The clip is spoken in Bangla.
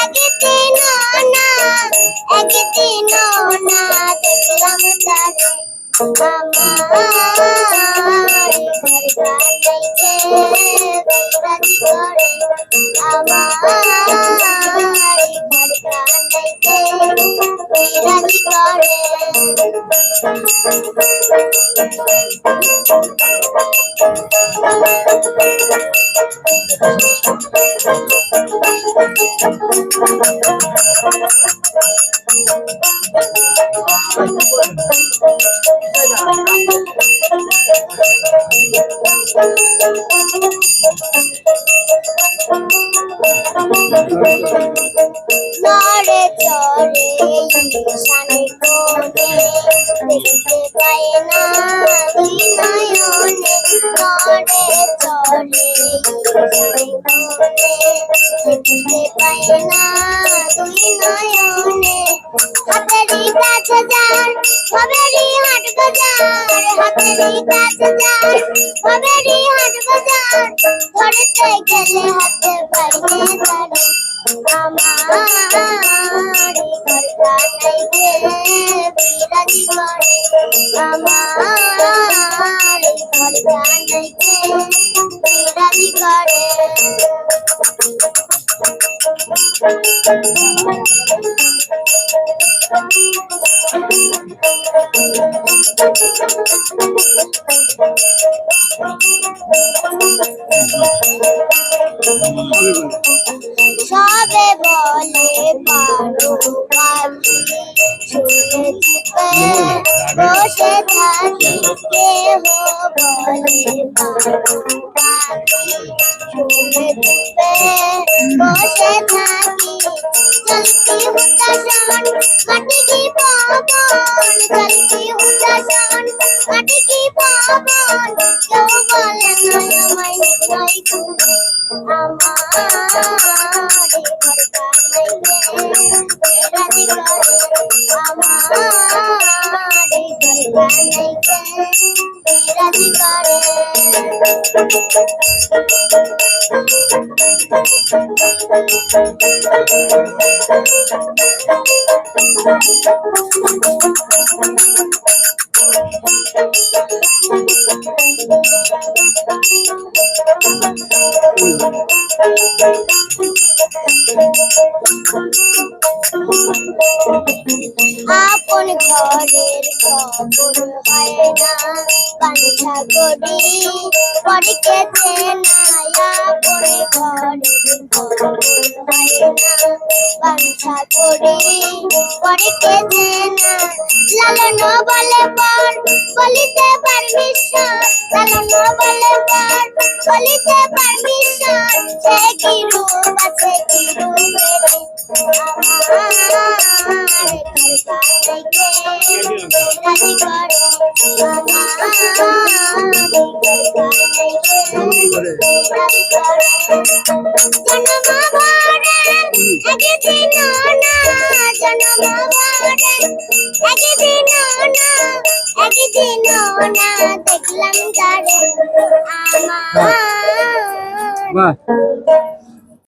একদিন না একদিন না দেখলাম তারে আমার ঘর গাইতে বিরাজি করে আমার ঘর গাইতে বিরাজি করে নড়ে চড়ে ঈশানে কোণে দেখতে পায় না দুই নয়নে নড়ে চড়ে ঈশানে কোণে দেখতে পায় না দুই নয়নে হাতেরই কাছে যার হবেরই হাট বাজার হাতেরই কাছে যার হবেরই হাট বাজার ধরতে গেলে হাতে পাইবে তারে আমার ঘর গাইতে বিরাজি করে আমার ঘর গাইতে বিরাজি করে সবে বলে পারো পাখি শুনে চুপে বসে থাকি কেহ বলে পারো পাখি শুনে চুপে বসে থাকি চলতি হুতাশন কাটি কি পবন চলতি হুতাশন কাটি কি পবন কেউ বলে নয় আমায় নিশ্চয় তুমি আমার ঘর গাইতে বিরাজি করে আমার ঘর গাইতে বিরাজি করে আপন ঘরের খবর হয় না বাঞ্ছা করি পরকেছে না আপন ঘরের খবর হয় না বাঞ্ছা করি পরকেছে না লালন বলে পর বলিতে পারমিশন লালন বলে পর বলিতে পারমিশন সে কি রূপ আছে কি রূপের আমার ঘর গাইতে বিরাজি করে আমার ঘর গাইতে বিরাজি করে জন্ম ভরে একদিন না জন্ম ভরে একদিন না একদিন না দেখলাম তারে আমার